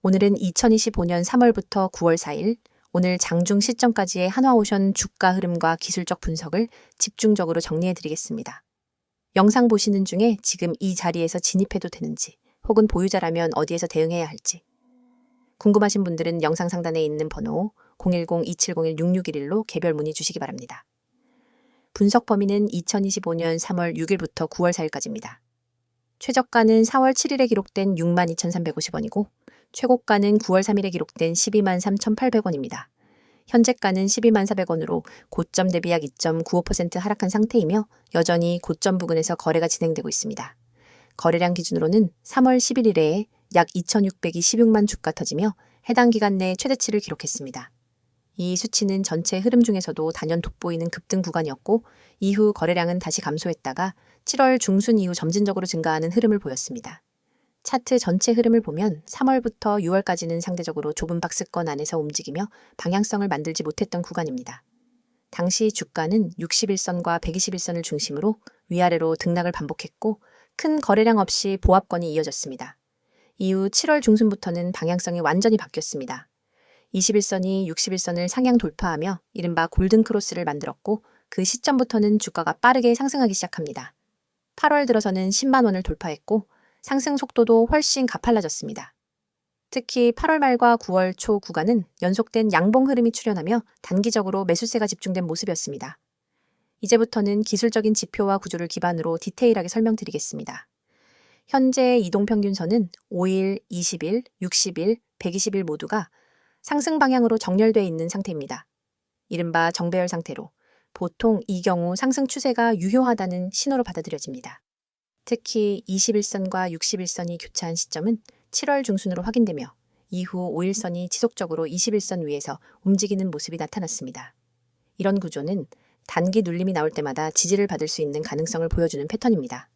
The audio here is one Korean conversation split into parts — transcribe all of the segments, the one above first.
오늘은 2025년 3월부터 9월 4일, 오늘 장중 시점까지의 한화오션 주가 흐름과 기술적 분석을 집중적으로 정리해드리겠습니다. 영상 보시는 중에 지금 이 자리에서 진입해도 되는지, 혹은 보유자라면 어디에서 대응해야 할지 궁금하신 분들은 영상 상단에 있는 번호 010-2701-6611로 개별 문의 주시기 바랍니다. 분석 범위는 2025년 3월 6일부터 9월 4일까지입니다. 최저가는 4월 7일에 기록된 62,350원이고 최고가는 9월 3일에 기록된 123,800원입니다. 현재가는 124,400원으로 고점 대비 약 2.95% 하락한 상태이며 여전히 고점 부근에서 거래가 진행되고 있습니다. 거래량 기준으로는 3월 11일에 약 2,626만 주가 터지며 해당 기간 내 최대치를 기록했습니다. 이 수치는 전체 흐름 중에서도 단연 돋보이는 급등 구간이었고 이후 거래량은 다시 감소했다가 7월 중순 이후 점진적으로 증가하는 흐름을 보였습니다. 차트 전체 흐름을 보면 3월부터 6월까지는 상대적으로 좁은 박스권 안에서 움직이며 방향성을 만들지 못했던 구간입니다. 당시 주가는 61선과 121선을 중심으로 위아래로 등락을 반복했고 큰 거래량 없이 보합권이 이어졌습니다. 이후 7월 중순부터는 방향성이 완전히 바뀌었습니다. 21선이 61선을 상향 돌파하며 이른바 골든크로스를 만들었고 그 시점부터는 주가가 빠르게 상승하기 시작합니다. 8월 들어서는 10만 원을 돌파했고 상승 속도도 훨씬 가팔라졌습니다. 특히 8월 말과 9월 초 구간은 연속된 양봉 흐름이 출현하며 단기적으로 매수세가 집중된 모습이었습니다. 이제부터는 기술적인 지표와 구조를 기반으로 디테일하게 설명드리겠습니다. 현재 이동평균선은 5일, 20일, 60일, 120일 모두가 상승 방향으로 정렬되어 있는 상태입니다. 이른바 정배열 상태로 보통 이 경우 상승 추세가 유효하다는 신호로 받아들여집니다. 특히 21선과 61선이 교차한 시점은 7월 중순으로 확인되며 이후 5일선이 지속적으로 21선 위에서 움직이는 모습이 나타났습니다. 이런 구조는 단기 눌림이 나올 때마다 지지를 받을 수 있는 가능성을 보여주는 패턴입니다.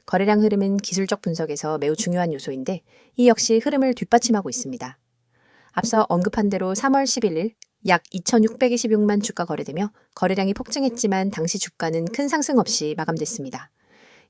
거래량 흐름은 기술적 분석에서 매우 중요한 요소인데 이 역시 흐름을 뒷받침하고 있습니다. 앞서 언급한 대로 3월 11일 약 2,626만 주가 거래되며 거래량이 폭증했지만 당시 주가는 큰 상승 없이 마감됐습니다.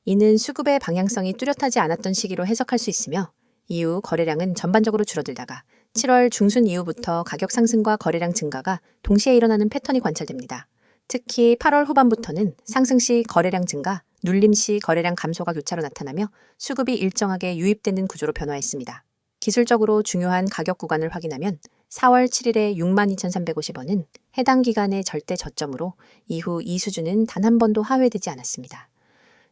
이는 수급의 방향성이 뚜렷하지 않았던 시기로 해석할 수 있으며 이후 거래량은 전반적으로 줄어들다가 7월 중순 이후부터 가격 상승과 거래량 증가가 동시에 일어나는 패턴이 관찰됩니다. 특히 8월 후반부터는 상승 시 거래량 증가, 눌림 시 거래량 감소가 교차로 나타나며 수급이 일정하게 유입되는 구조로 변화했습니다. 기술적으로 중요한 가격 구간을 확인하면 4월 7일에 62,350원은 해당 기간의 절대 저점으로 이후 이 수준은 단 한 번도 하회되지 않았습니다.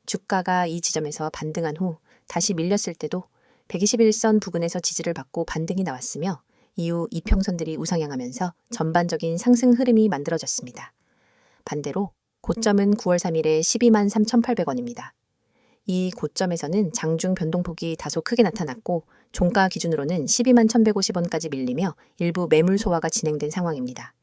주가가 이 지점에서 반등한 후 다시 밀렸을 때도 121선 부근에서 지지를 받고 반등이 나왔으며 이후 이평선들이 우상향하면서 전반적인 상승 흐름이 만들어졌습니다. 반대로 고점은 9월 3일에 123,800원입니다. 이 고점에서는 장중 변동폭이 다소 크게 나타났고 종가 기준으로는 121,150원까지 밀리며 일부 매물 소화가 진행된 상황입니다.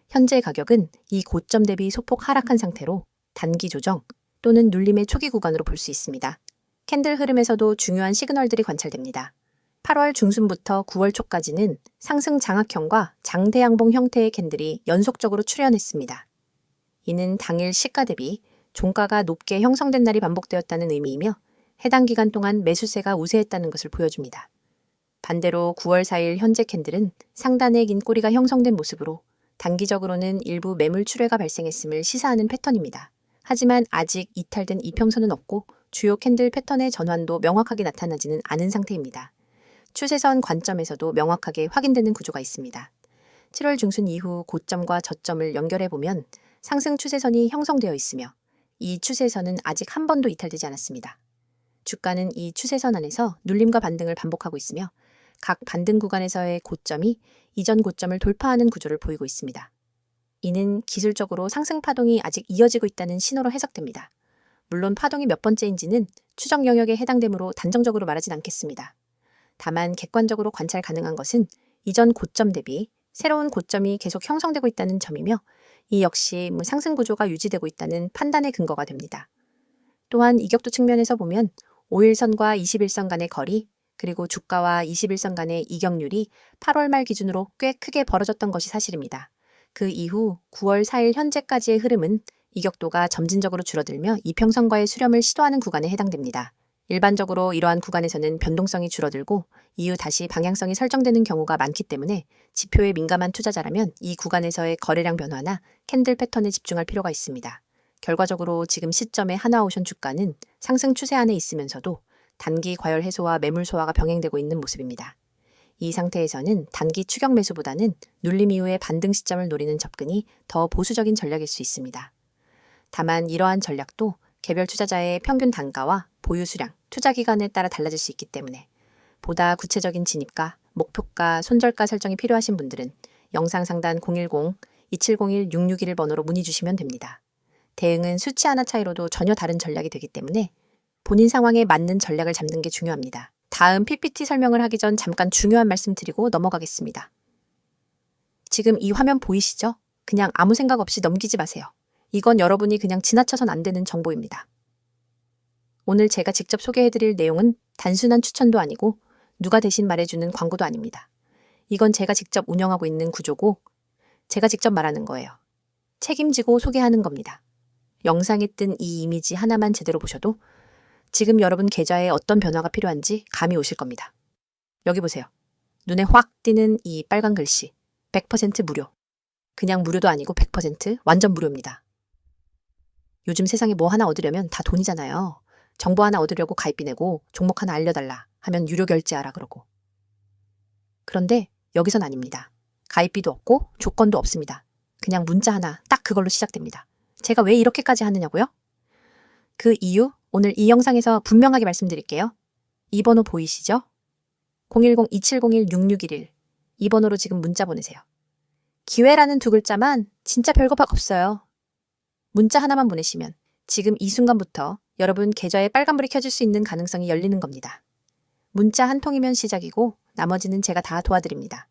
현재 가격은 이 고점 대비 소폭 하락한 상태로 단기 조정 또는 눌림의 초기 구간으로 볼 수 있습니다. 캔들 흐름에서도 중요한 시그널들이 관찰됩니다. 8월 중순부터 9월 초까지는 상승 장악형과 장대양봉 형태의 캔들이 연속적으로 출현했습니다. 이는 당일 시가 대비 종가가 높게 형성된 날이 반복되었다는 의미이며 해당 기간 동안 매수세가 우세했다는 것을 보여줍니다. 반대로 9월 4일 현재 캔들은 상단에 긴 꼬리가 형성된 모습으로 단기적으로는 일부 매물 출회가 발생했음을 시사하는 패턴입니다. 하지만 아직 이탈된 이평선은 없고 주요 캔들 패턴의 전환도 명확하게 나타나지는 않은 상태입니다. 추세선 관점에서도 명확하게 확인되는 구조가 있습니다. 7월 중순 이후 고점과 저점을 연결해보면 상승 추세선이 형성되어 있으며 이 추세선은 아직 한 번도 이탈되지 않았습니다. 주가는 이 추세선 안에서 눌림과 반등을 반복하고 있으며 각 반등 구간에서의 고점이 이전 고점을 돌파하는 구조를 보이고 있습니다. 이는 기술적으로 상승 파동이 아직 이어지고 있다는 신호로 해석됩니다. 물론 파동이 몇 번째인지는 추정 영역에 해당되므로 단정적으로 말하진 않겠습니다. 다만 객관적으로 관찰 가능한 것은 이전 고점 대비 새로운 고점이 계속 형성되고 있다는 점이며 이 역시 상승 구조가 유지되고 있다는 판단의 근거가 됩니다. 또한 이격도 측면에서 보면 5일선과 21선 간의 거리 그리고 주가와 21선 간의 이격률이 8월 말 기준으로 꽤 크게 벌어졌던 것이 사실입니다. 그 이후 9월 4일 현재까지의 흐름은 이격도가 점진적으로 줄어들며 이평선과의 수렴을 시도하는 구간에 해당됩니다. 일반적으로 이러한 구간에서는 변동성이 줄어들고 이후 다시 방향성이 설정되는 경우가 많기 때문에 지표에 민감한 투자자라면 이 구간에서의 거래량 변화나 캔들 패턴에 집중할 필요가 있습니다. 결과적으로 지금 시점의 한화오션 주가는 상승 추세 안에 있으면서도 단기 과열 해소와 매물 소화가 병행되고 있는 모습입니다. 이 상태에서는 단기 추격 매수보다는 눌림 이후의 반등 시점을 노리는 접근이 더 보수적인 전략일 수 있습니다. 다만 이러한 전략도 개별 투자자의 평균 단가와 보유 수량, 투자 기간에 따라 달라질 수 있기 때문에 보다 구체적인 진입가, 목표가, 손절가 설정이 필요하신 분들은 영상 상단 010-2701-661 번호로 문의 주시면 됩니다. 대응은 수치 하나 차이로도 전혀 다른 전략이 되기 때문에 본인 상황에 맞는 전략을 잡는 게 중요합니다. 다음 PPT 설명을 하기 전 잠깐 중요한 말씀 드리고 넘어가겠습니다. 지금 이 화면 보이시죠? 그냥 아무 생각 없이 넘기지 마세요. 이건 여러분이 그냥 지나쳐선 안 되는 정보입니다. 오늘 제가 직접 소개해드릴 내용은 단순한 추천도 아니고 누가 대신 말해주는 광고도 아닙니다. 이건 제가 직접 운영하고 있는 구조고 제가 직접 말하는 거예요. 책임지고 소개하는 겁니다. 영상에 뜬 이 이미지 하나만 제대로 보셔도 지금 여러분 계좌에 어떤 변화가 필요한지 감이 오실 겁니다. 여기 보세요. 눈에 확 띄는 이 빨간 글씨 100% 무료. 그냥 무료도 아니고 100% 완전 무료입니다. 요즘 세상에 뭐 하나 얻으려면 다 돈이잖아요. 정보 하나 얻으려고 가입비 내고 종목 하나 알려달라 하면 유료 결제하라 그러고. 그런데 여기선 아닙니다. 가입비도 없고 조건도 없습니다. 그냥 문자 하나 딱 그걸로 시작됩니다. 제가 왜 이렇게까지 하느냐고요? 그 이유 오늘 이 영상에서 분명하게 말씀드릴게요. 이 번호 보이시죠? 010-2701-6611 이 번호로 지금 문자 보내세요. 기회라는 두 글자만 진짜 별거 없어요. 문자 하나만 보내시면 지금 이 순간부터 여러분 계좌에 빨간불이 켜질 수 있는 가능성이 열리는 겁니다. 문자 한 통이면 시작이고 나머지는 제가 다 도와드립니다.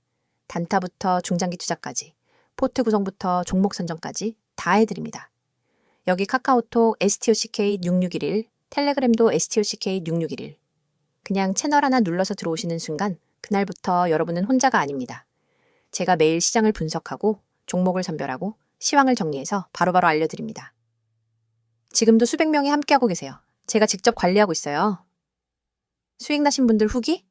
단타부터 중장기 투자까지, 포트 구성부터 종목 선정까지 다 해드립니다. 여기 카카오톡 STOCK6611, 텔레그램도 STOCK6611. 그냥 채널 하나 눌러서 들어오시는 순간 그날부터 여러분은 혼자가 아닙니다. 제가 매일 시장을 분석하고 종목을 선별하고 시황을 정리해서 바로바로 알려드립니다. 지금도 수백 명이 함께하고 계세요. 제가 직접 관리하고 있어요. 수익 나신 분들 후기?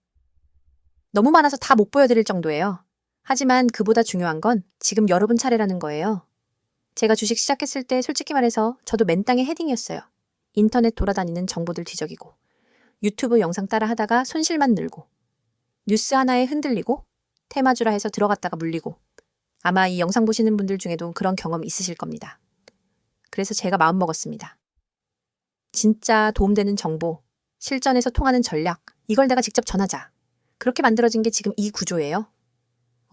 너무 많아서 다 못 보여드릴 정도예요. 하지만 그보다 중요한 건 지금 여러분 차례라는 거예요. 제가 주식 시작했을 때 솔직히 말해서 저도 맨땅에 헤딩이었어요. 인터넷 돌아다니는 정보들 뒤적이고 유튜브 영상 따라 하다가 손실만 늘고 뉴스 하나에 흔들리고 테마주라 해서 들어갔다가 물리고 아마 이 영상 보시는 분들 중에도 그런 경험 있으실 겁니다. 그래서 제가 마음먹었습니다. 진짜 도움되는 정보, 실전에서 통하는 전략, 이걸 내가 직접 전하자. 그렇게 만들어진 게 지금 이 구조예요.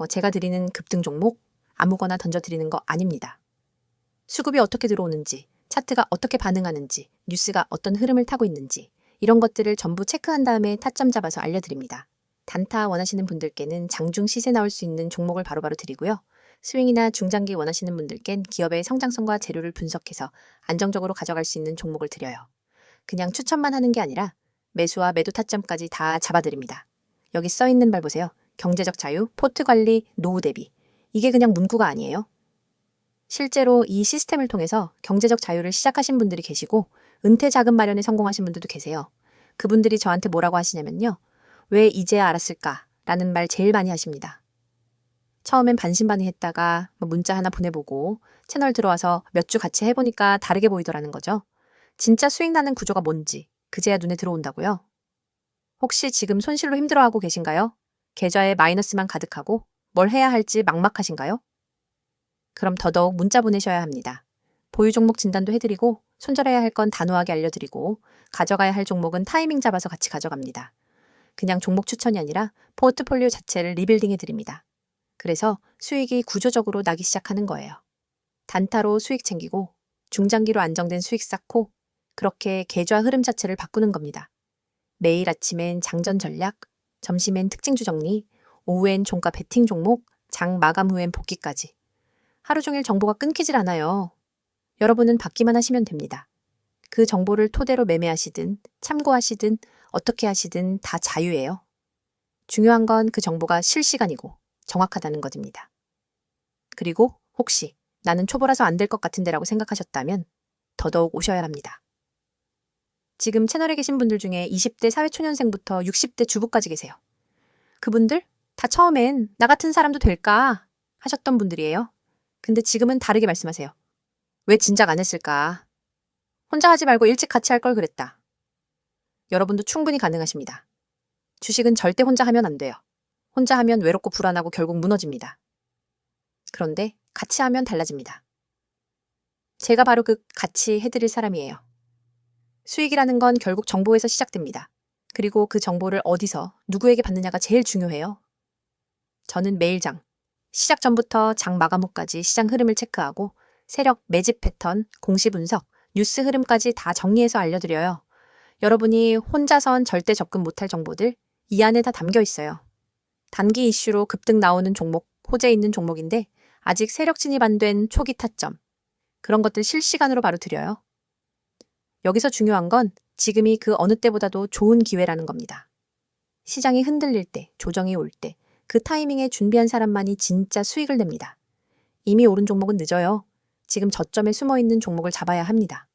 제가 드리는 급등 종목 아무거나 던져드리는 거 아닙니다. 수급이 어떻게 들어오는지, 차트가 어떻게 반응하는지, 뉴스가 어떤 흐름을 타고 있는지 이런 것들을 전부 체크한 다음에 타점 잡아서 알려드립니다. 단타 원하시는 분들께는 장중 시세 나올 수 있는 종목을 바로바로 드리고요. 스윙이나 중장기 원하시는 분들께는 기업의 성장성과 재료를 분석해서 안정적으로 가져갈 수 있는 종목을 드려요. 그냥 추천만 하는 게 아니라 매수와 매도 타점까지 다 잡아드립니다. 여기 써있는 말 보세요. 경제적 자유, 포트 관리, 노후 대비. 이게 그냥 문구가 아니에요. 실제로 이 시스템을 통해서 경제적 자유를 시작하신 분들이 계시고 은퇴 자금 마련에 성공하신 분들도 계세요. 그분들이 저한테 뭐라고 하시냐면요. 왜 이제야 알았을까? 라는 말 제일 많이 하십니다. 처음엔 반신반의했다가 문자 하나 보내보고 채널 들어와서 몇 주 같이 해보니까 다르게 보이더라는 거죠. 진짜 수익 나는 구조가 뭔지 그제야 눈에 들어온다고요. 혹시 지금 손실로 힘들어하고 계신가요? 계좌에 마이너스만 가득하고 뭘 해야 할지 막막하신가요? 그럼 더더욱 문자 보내셔야 합니다. 보유 종목 진단도 해드리고 손절해야 할 건 단호하게 알려드리고 가져가야 할 종목은 타이밍 잡아서 같이 가져갑니다. 그냥 종목 추천이 아니라 포트폴리오 자체를 리빌딩 해드립니다. 그래서 수익이 구조적으로 나기 시작하는 거예요. 단타로 수익 챙기고 중장기로 안정된 수익 쌓고 그렇게 계좌 흐름 자체를 바꾸는 겁니다. 매일 아침엔 장전 전략, 점심엔 특징주 정리, 오후엔 종가 베팅 종목, 장 마감 후엔 복귀까지. 하루 종일 정보가 끊기질 않아요. 여러분은 받기만 하시면 됩니다. 그 정보를 토대로 매매하시든 참고하시든 어떻게 하시든 다 자유예요. 중요한 건 그 정보가 실시간이고 정확하다는 것입니다. 그리고 혹시 나는 초보라서 안 될 것 같은데 라고 생각하셨다면 더더욱 오셔야 합니다. 지금 채널에 계신 분들 중에 20대 사회초년생부터 60대 주부까지 계세요. 그분들 다 처음엔 나 같은 사람도 될까 하셨던 분들이에요. 근데 지금은 다르게 말씀하세요. 왜 진작 안 했을까? 혼자 하지 말고 일찍 같이 할 걸 그랬다. 여러분도 충분히 가능하십니다. 주식은 절대 혼자 하면 안 돼요. 혼자 하면 외롭고 불안하고 결국 무너집니다. 그런데 같이 하면 달라집니다. 제가 바로 그 같이 해드릴 사람이에요. 수익이라는 건 결국 정보에서 시작됩니다. 그리고 그 정보를 어디서 누구에게 받느냐가 제일 중요해요. 저는 매일 시작 전부터 장 마감 후까지 시장 흐름을 체크하고 세력, 매집 패턴, 공시 분석, 뉴스 흐름까지 다 정리해서 알려드려요. 여러분이 혼자선 절대 접근 못할 정보들 이 안에 다 담겨 있어요. 단기 이슈로 급등 나오는 종목, 호재 있는 종목인데 아직 세력 진입 안 된 초기 타점, 그런 것들 실시간으로 바로 드려요. 여기서 중요한 건 지금이 그 어느 때보다도 좋은 기회라는 겁니다. 시장이 흔들릴 때, 조정이 올 때, 그 타이밍에 준비한 사람만이 진짜 수익을 냅니다. 이미 오른 종목은 늦어요. 지금 저점에 숨어있는 종목을 잡아야 합니다.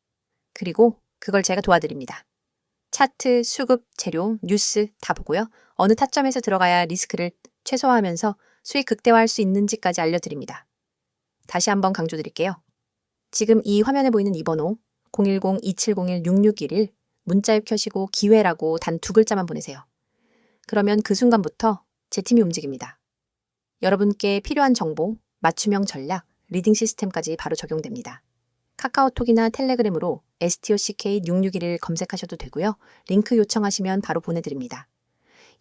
그리고 그걸 제가 도와드립니다. 차트, 수급, 재료, 뉴스 다 보고요. 어느 타점에서 들어가야 리스크를 최소화하면서 수익 극대화할 수 있는지까지 알려드립니다. 다시 한번 강조드릴게요. 지금 이 화면에 보이는 이 번호 010-2701-6611 문자 앱 켜시고 기회라고 단 2글자만 보내세요. 그러면 그 순간부터 제 팀이 움직입니다. 여러분께 필요한 정보, 맞춤형 전략, 리딩 시스템까지 바로 적용됩니다. 카카오톡이나 텔레그램으로 STOCK6611 검색하셔도 되고요. 링크 요청하시면 바로 보내드립니다.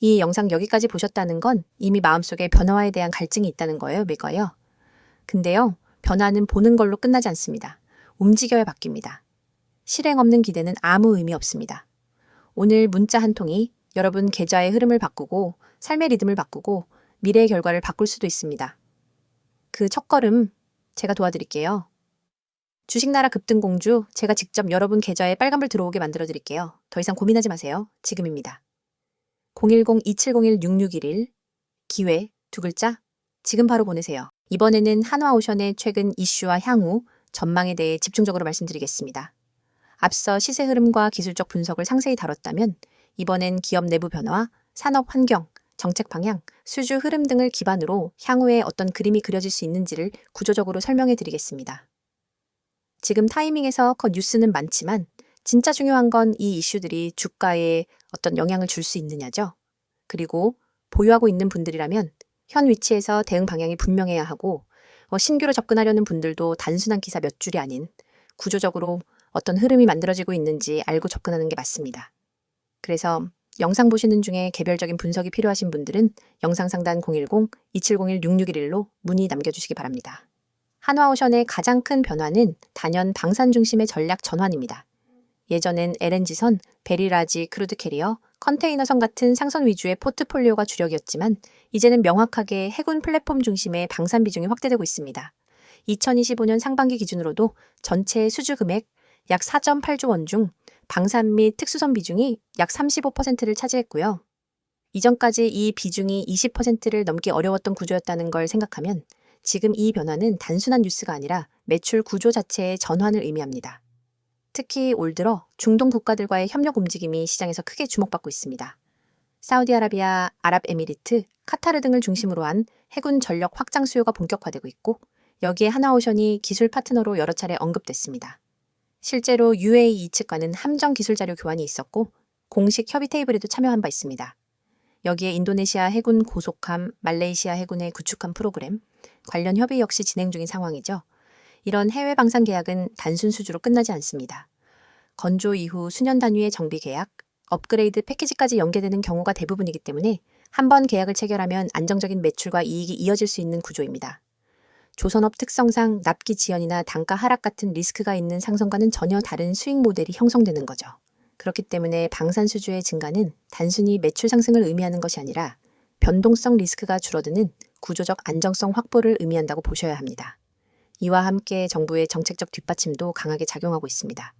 이 영상 여기까지 보셨다는 건 이미 마음속에 변화에 대한 갈증이 있다는 거예요, 매거요. 근데요, 변화는 보는 걸로 끝나지 않습니다. 움직여야 바뀝니다. 실행 없는 기대는 아무 의미 없습니다. 오늘 문자 한 통이 여러분 계좌의 흐름을 바꾸고 삶의 리듬을 바꾸고 미래의 결과를 바꿀 수도 있습니다. 그 첫걸음 제가 도와드릴게요. 주식나라 급등공주 제가 직접 여러분 계좌에 빨간불 들어오게 만들어드릴게요. 더 이상 고민하지 마세요. 지금입니다. 010-2701-6611 기회 2글자 지금 바로 보내세요. 이번에는 한화오션의 최근 이슈와 향후 전망에 대해 집중적으로 말씀드리겠습니다. 앞서 시세 흐름과 기술적 분석을 상세히 다뤘다면 이번엔 기업 내부 변화, 산업 환경, 정책 방향, 수주 흐름 등을 기반으로 향후에 어떤 그림이 그려질 수 있는지를 구조적으로 설명해 드리겠습니다. 지금 타이밍에서 뉴스는 많지만 진짜 중요한 건 이 이슈들이 주가에 어떤 영향을 줄 수 있느냐죠. 그리고 보유하고 있는 분들이라면 현 위치에서 대응 방향이 분명해야 하고 신규로 접근하려는 분들도 단순한 기사 몇 줄이 아닌 구조적으로 어떤 흐름이 만들어지고 있는지 알고 접근하는 게 맞습니다. 그래서 영상 보시는 중에 개별적인 분석이 필요하신 분들은 영상 상단 010-2701-6611로 문의 남겨주시기 바랍니다. 한화오션의 가장 큰 변화는 단연 방산 중심의 전략 전환입니다. 예전엔 LNG선, 베리라지 크루드 캐리어, 컨테이너선 같은 상선 위주의 포트폴리오가 주력이었지만 이제는 명확하게 해군 플랫폼 중심의 방산 비중이 확대되고 있습니다. 2025년 상반기 기준으로도 전체 수주 금액 약 4.8조 원 중 방산 및 특수선 비중이 약 35%를 차지했고요. 이전까지 이 비중이 20%를 넘기 어려웠던 구조였다는 걸 생각하면 지금 이 변화는 단순한 뉴스가 아니라 매출 구조 자체의 전환을 의미합니다. 특히 올 들어 중동 국가들과의 협력 움직임이 시장에서 크게 주목받고 있습니다. 사우디아라비아, 아랍에미리트, 카타르 등을 중심으로 한 해군 전력 확장 수요가 본격화되고 있고 여기에 한화오션이 기술 파트너로 여러 차례 언급됐습니다. 실제로 UAE 측과는 함정 기술 자료 교환이 있었고 공식 협의 테이블에도 참여한 바 있습니다. 여기에 인도네시아 해군 고속함, 말레이시아 해군의 구축함 프로그램, 관련 협의 역시 진행 중인 상황이죠. 이런 해외 방산 계약은 단순 수주로 끝나지 않습니다. 건조 이후 수년 단위의 정비 계약, 업그레이드 패키지까지 연계되는 경우가 대부분이기 때문에 한 번 계약을 체결하면 안정적인 매출과 이익이 이어질 수 있는 구조입니다. 조선업 특성상 납기 지연이나 단가 하락 같은 리스크가 있는 상선과는 전혀 다른 수익 모델이 형성되는 거죠. 그렇기 때문에 방산 수주의 증가는 단순히 매출 상승을 의미하는 것이 아니라 변동성 리스크가 줄어드는 구조적 안정성 확보를 의미한다고 보셔야 합니다. 이와 함께 정부의 정책적 뒷받침도 강하게 작용하고 있습니다.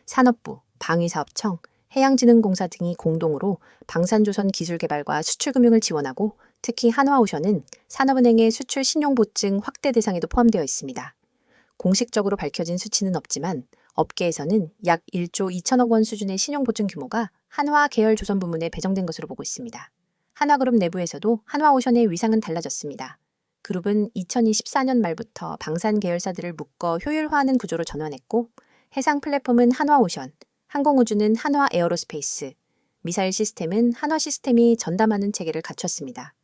산업부, 방위사업청, 해양진흥공사 등이 공동으로 방산조선 기술개발과 수출금융을 지원하고 특히 한화오션은 산업은행의 수출 신용보증 확대 대상에도 포함되어 있습니다. 공식적으로 밝혀진 수치는 없지만 업계에서는 약 1조 2천억 원 수준의 신용보증 규모가 한화 계열 조선 부문에 배정된 것으로 보고 있습니다. 한화그룹 내부에서도 한화오션의 위상은 달라졌습니다. 그룹은 2024년 말부터 방산 계열사들을 묶어 효율화하는 구조로 전환했고, 해상 플랫폼은 한화오션, 항공우주는 한화에어로스페이스, 미사일 시스템은 한화시스템이 전담하는 체계를 갖췄습니다.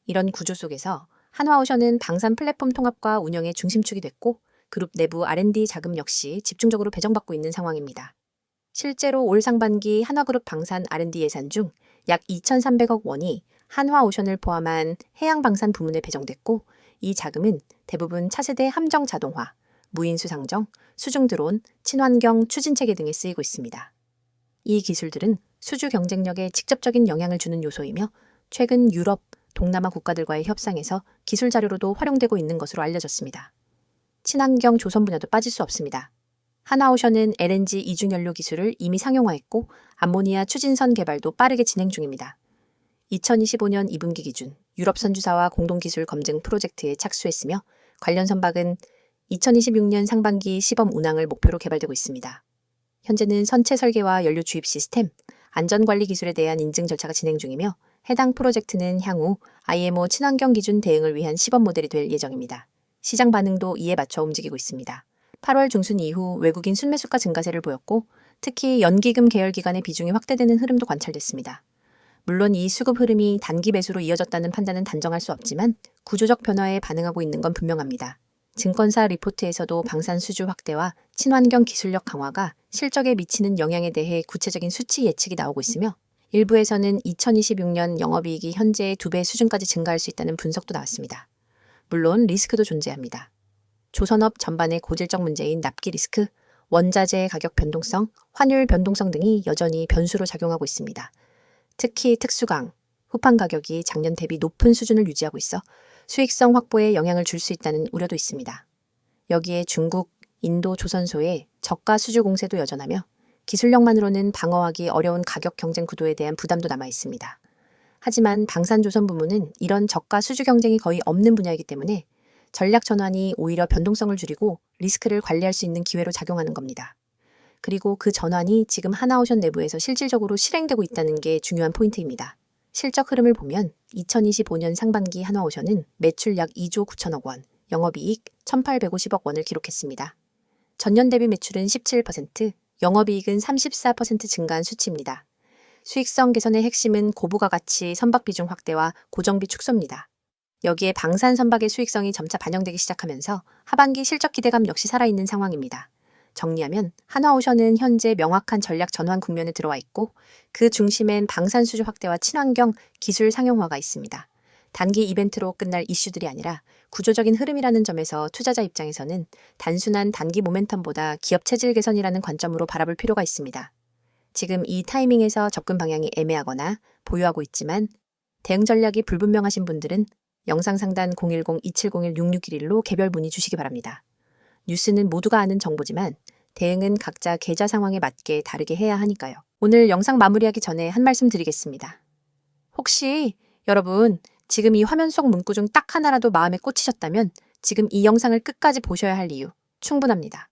이런 구조 속에서 한화오션은 방산 플랫폼 통합과 운영의 중심축이 됐고, 그룹 내부 R&D 자금 역시 집중적으로 배정받고 있는 상황입니다. 실제로 올 상반기 한화그룹 방산 R&D 예산 중 약 2,300억 원이 한화오션을 포함한 해양방산 부문에 배정됐고, 이 자금은 대부분 차세대 함정 자동화, 무인 수상정, 수중 드론, 친환경 추진체계 등에 쓰이고 있습니다. 이 기술들은 수주 경쟁력에 직접적인 영향을 주는 요소이며 최근 유럽, 동남아 국가들과의 협상에서 기술 자료로도 활용되고 있는 것으로 알려졌습니다. 친환경 조선 분야도 빠질 수 없습니다. 한화오션은 LNG 이중연료 기술을 이미 상용화했고 암모니아 추진선 개발도 빠르게 진행 중입니다. 2025년 2분기 기준 유럽 선주사와 공동기술 검증 프로젝트에 착수했으며 관련 선박은 2026년 상반기 시범 운항을 목표로 개발되고 있습니다. 현재는 선체 설계와 연료 주입 시스템, 안전관리 기술에 대한 인증 절차가 진행 중이며 해당 프로젝트는 향후 IMO 친환경 기준 대응을 위한 시범 모델이 될 예정입니다. 시장 반응도 이에 맞춰 움직이고 있습니다. 8월 중순 이후 외국인 순매수가 증가세를 보였고 특히 연기금 계열 기간의 비중이 확대되는 흐름도 관찰됐습니다. 물론 이 수급 흐름이 단기 매수로 이어졌다는 판단은 단정할 수 없지만 구조적 변화에 반응하고 있는 건 분명합니다. 증권사 리포트에서도 방산 수주 확대와 친환경 기술력 강화가 실적에 미치는 영향에 대해 구체적인 수치 예측이 나오고 있으며 일부에서는 2026년 영업이익이 현재의 2배 수준까지 증가할 수 있다는 분석도 나왔습니다. 물론 리스크도 존재합니다. 조선업 전반의 고질적 문제인 납기 리스크, 원자재 가격 변동성, 환율 변동성 등이 여전히 변수로 작용하고 있습니다. 특히 특수강, 후판 가격이 작년 대비 높은 수준을 유지하고 있어 수익성 확보에 영향을 줄 수 있다는 우려도 있습니다. 여기에 중국, 인도 조선소의 저가 수주 공세도 여전하며 기술력만으로는 방어하기 어려운 가격 경쟁 구도에 대한 부담도 남아 있습니다. 하지만 방산조선 부문은 이런 저가 수주 경쟁이 거의 없는 분야이기 때문에 전략 전환이 오히려 변동성을 줄이고 리스크를 관리할 수 있는 기회로 작용하는 겁니다. 그리고 그 전환이 지금 한화오션 내부에서 실질적으로 실행되고 있다는 게 중요한 포인트입니다. 실적 흐름을 보면 2025년 상반기 한화오션은 매출 약 2조 9천억 원, 영업이익 1,850억 원을 기록했습니다. 전년 대비 매출은 17%, 영업이익은 34% 증가한 수치입니다. 수익성 개선의 핵심은 고부가 가치 선박 비중 확대와 고정비 축소입니다. 여기에 방산 선박의 수익성이 점차 반영되기 시작하면서 하반기 실적 기대감 역시 살아있는 상황입니다. 정리하면 한화오션은 현재 명확한 전략 전환 국면에 들어와 있고 그 중심엔 방산 수주 확대와 친환경 기술 상용화가 있습니다. 단기 이벤트로 끝날 이슈들이 아니라 구조적인 흐름이라는 점에서 투자자 입장에서는 단순한 단기 모멘텀보다 기업 체질 개선이라는 관점으로 바라볼 필요가 있습니다. 지금 이 타이밍에서 접근 방향이 애매하거나 보유하고 있지만 대응 전략이 불분명하신 분들은 영상 상단 010-2701-6611로 개별 문의 주시기 바랍니다. 뉴스는 모두가 아는 정보지만 대응은 각자 계좌 상황에 맞게 다르게 해야 하니까요. 오늘 영상 마무리하기 전에 한 말씀 드리겠습니다. 혹시 여러분 지금 이 화면 속 문구 중 딱 하나라도 마음에 꽂히셨다면 지금 이 영상을 끝까지 보셔야 할 이유 충분합니다.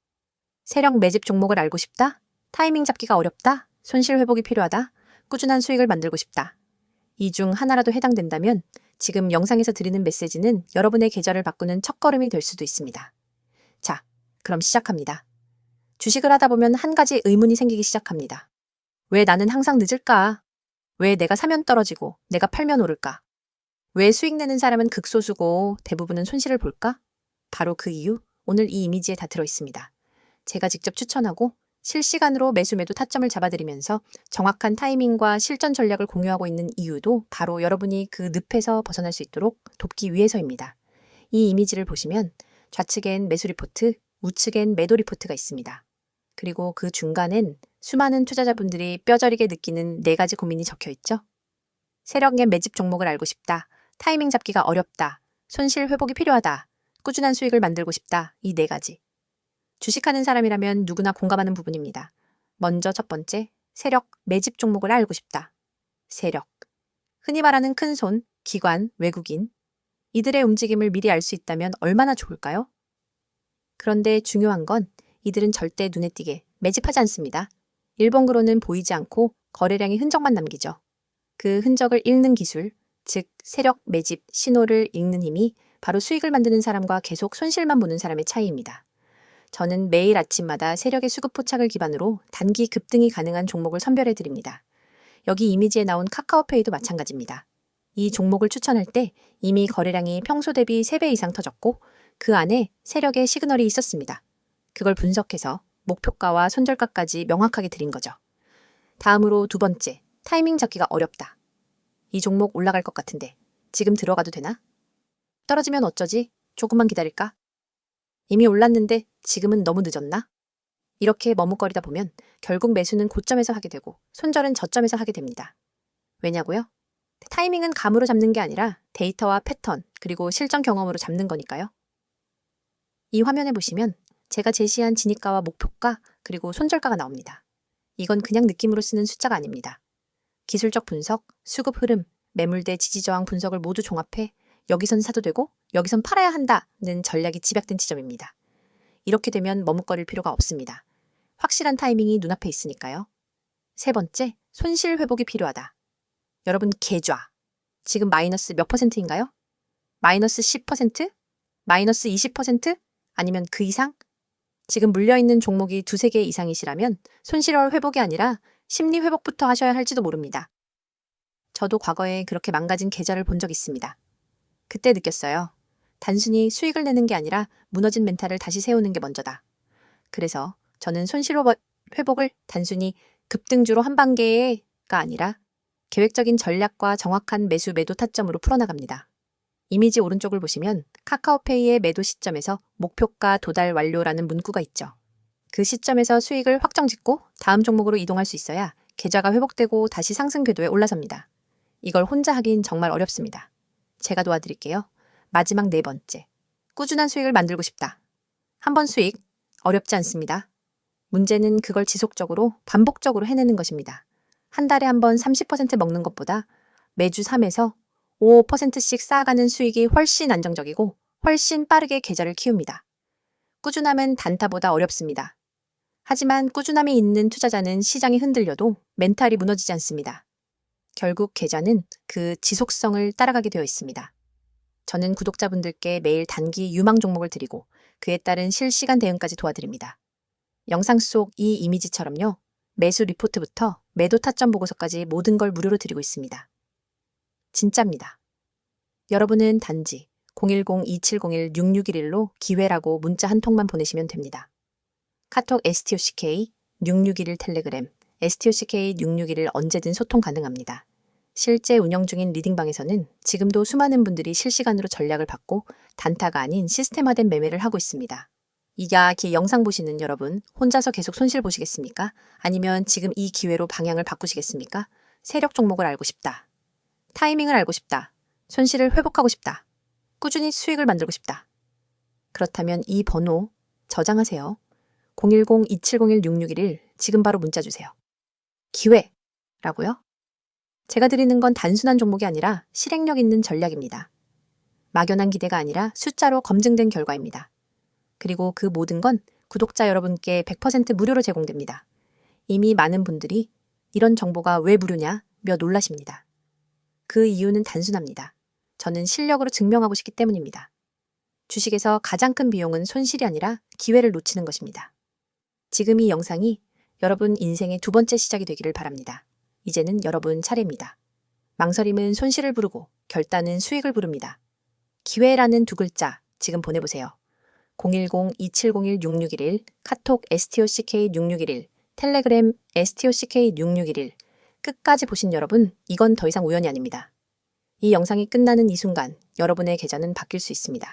세력 매집 종목을 알고 싶다? 타이밍 잡기가 어렵다? 손실 회복이 필요하다? 꾸준한 수익을 만들고 싶다? 이 중 하나라도 해당된다면 지금 영상에서 드리는 메시지는 여러분의 계좌를 바꾸는 첫걸음이 될 수도 있습니다. 자, 그럼 시작합니다. 주식을 하다 보면 한 가지 의문이 생기기 시작합니다. 왜 나는 항상 늦을까? 왜 내가 사면 떨어지고 내가 팔면 오를까? 왜 수익 내는 사람은 극소수고 대부분은 손실을 볼까? 바로 그 이유, 오늘 이 이미지에 다 들어 있습니다. 제가 직접 추천하고 실시간으로 매수 매도 타점을 잡아드리면서 정확한 타이밍과 실전 전략을 공유하고 있는 이유도 바로 여러분이 그 늪에서 벗어날 수 있도록 돕기 위해서입니다. 이 이미지를 보시면 좌측엔 매수 리포트, 우측엔 매도 리포트가 있습니다. 그리고 그 중간엔 수많은 투자자분들이 뼈저리게 느끼는 4가지 고민이 적혀 있죠. 세력의 매집 종목을 알고 싶다, 타이밍 잡기가 어렵다, 손실 회복이 필요하다, 꾸준한 수익을 만들고 싶다, 이 4가지. 주식하는 사람이라면 누구나 공감하는 부분입니다. 먼저 첫 번째, 세력 매집 종목을 알고 싶다. 세력. 흔히 말하는 큰손, 기관, 외국인. 이들의 움직임을 미리 알 수 있다면 얼마나 좋을까요? 그런데 중요한 건 이들은 절대 눈에 띄게 매집하지 않습니다. 일본그로는 보이지 않고 거래량의 흔적만 남기죠. 그 흔적을 읽는 기술, 즉 세력 매집 신호를 읽는 힘이 바로 수익을 만드는 사람과 계속 손실만 보는 사람의 차이입니다. 저는 매일 아침마다 세력의 수급 포착을 기반으로 단기 급등이 가능한 종목을 선별해 드립니다. 여기 이미지에 나온 카카오페이도 마찬가지입니다. 이 종목을 추천할 때 이미 거래량이 평소 대비 3배 이상 터졌고 그 안에 세력의 시그널이 있었습니다. 그걸 분석해서 목표가와 손절가까지 명확하게 드린 거죠. 다음으로 두 번째, 타이밍 잡기가 어렵다. 이 종목 올라갈 것 같은데 지금 들어가도 되나? 떨어지면 어쩌지? 조금만 기다릴까? 이미 올랐는데 지금은 너무 늦었나? 이렇게 머뭇거리다 보면 결국 매수는 고점에서 하게 되고 손절은 저점에서 하게 됩니다. 왜냐고요? 타이밍은 감으로 잡는 게 아니라 데이터와 패턴 그리고 실전 경험으로 잡는 거니까요. 이 화면에 보시면 제가 제시한 진입가와 목표가 그리고 손절가가 나옵니다. 이건 그냥 느낌으로 쓰는 숫자가 아닙니다. 기술적 분석, 수급 흐름, 매물대 지지저항 분석을 모두 종합해 여기선 사도 되고 여기선 팔아야 한다는 전략이 집약된 지점입니다. 이렇게 되면 머뭇거릴 필요가 없습니다. 확실한 타이밍이 눈앞에 있으니까요. 세 번째, 손실 회복이 필요하다. 여러분 계좌. 지금 마이너스 몇 %인가요? 마이너스 10%? 마이너스 20%? 아니면 그 이상? 지금 물려있는 종목이 2-3개 이상이시라면 손실월 회복이 아니라 심리 회복부터 하셔야 할지도 모릅니다. 저도 과거에 그렇게 망가진 계좌를 본 적 있습니다. 그때 느꼈어요. 단순히 수익을 내는 게 아니라 무너진 멘탈을 다시 세우는 게 먼저다. 그래서 저는 손실 회복을 단순히 급등주로 한 단계가 아니라 계획적인 전략과 정확한 매수 매도 타점으로 풀어나갑니다. 이미지 오른쪽을 보시면 카카오페이의 매도 시점에서 목표가 도달 완료라는 문구가 있죠. 그 시점에서 수익을 확정짓고 다음 종목으로 이동할 수 있어야 계좌가 회복되고 다시 상승 궤도에 올라섭니다. 이걸 혼자 하긴 정말 어렵습니다. 제가 도와드릴게요. 마지막 네 번째. 꾸준한 수익을 만들고 싶다. 한 번 수익, 어렵지 않습니다. 문제는 그걸 지속적으로, 반복적으로 해내는 것입니다. 한 달에 한 번 30% 먹는 것보다 매주 3에서 5%씩 쌓아가는 수익이 훨씬 안정적이고 훨씬 빠르게 계좌를 키웁니다. 꾸준함은 단타보다 어렵습니다. 하지만 꾸준함이 있는 투자자는 시장이 흔들려도 멘탈이 무너지지 않습니다. 결국 계좌는 그 지속성을 따라가게 되어 있습니다. 저는 구독자분들께 매일 단기 유망 종목을 드리고 그에 따른 실시간 대응까지 도와드립니다. 영상 속 이 이미지처럼요. 매수 리포트부터 매도 타점 보고서까지 모든 걸 무료로 드리고 있습니다. 진짜입니다. 여러분은 단지 010-2701-6611로 기회라고 문자 한 통만 보내시면 됩니다. 카톡 STOCK 6611 텔레그램 STOCK 6611 언제든 소통 가능합니다. 실제 운영 중인 리딩방에서는 지금도 수많은 분들이 실시간으로 전략을 받고 단타가 아닌 시스템화된 매매를 하고 있습니다. 이 영상 보시는 여러분, 혼자서 계속 손실 보시겠습니까? 아니면 지금 이 기회로 방향을 바꾸시겠습니까? 세력 종목을 알고 싶다. 타이밍을 알고 싶다. 손실을 회복하고 싶다. 꾸준히 수익을 만들고 싶다. 그렇다면 이 번호 저장하세요. 010-2701-6611 지금 바로 문자 주세요. 기회라고요? 제가 드리는 건 단순한 종목이 아니라 실행력 있는 전략입니다. 막연한 기대가 아니라 숫자로 검증된 결과입니다. 그리고 그 모든 건 구독자 여러분께 100% 무료로 제공됩니다. 이미 많은 분들이 이런 정보가 왜 무료냐 며 놀라십니다. 그 이유는 단순합니다. 저는 실력으로 증명하고 싶기 때문입니다. 주식에서 가장 큰 비용은 손실이 아니라 기회를 놓치는 것입니다. 지금 이 영상이 여러분 인생의 두 번째 시작이 되기를 바랍니다. 이제는 여러분 차례입니다. 망설임은 손실을 부르고 결단은 수익을 부릅니다. 기회라는 두 글자 지금 보내보세요. 010-2701-6611 카톡 STOCK6611 텔레그램 STOCK6611 끝까지 보신 여러분, 이건 더 이상 우연이 아닙니다. 이 영상이 끝나는 이 순간 여러분의 계좌는 바뀔 수 있습니다.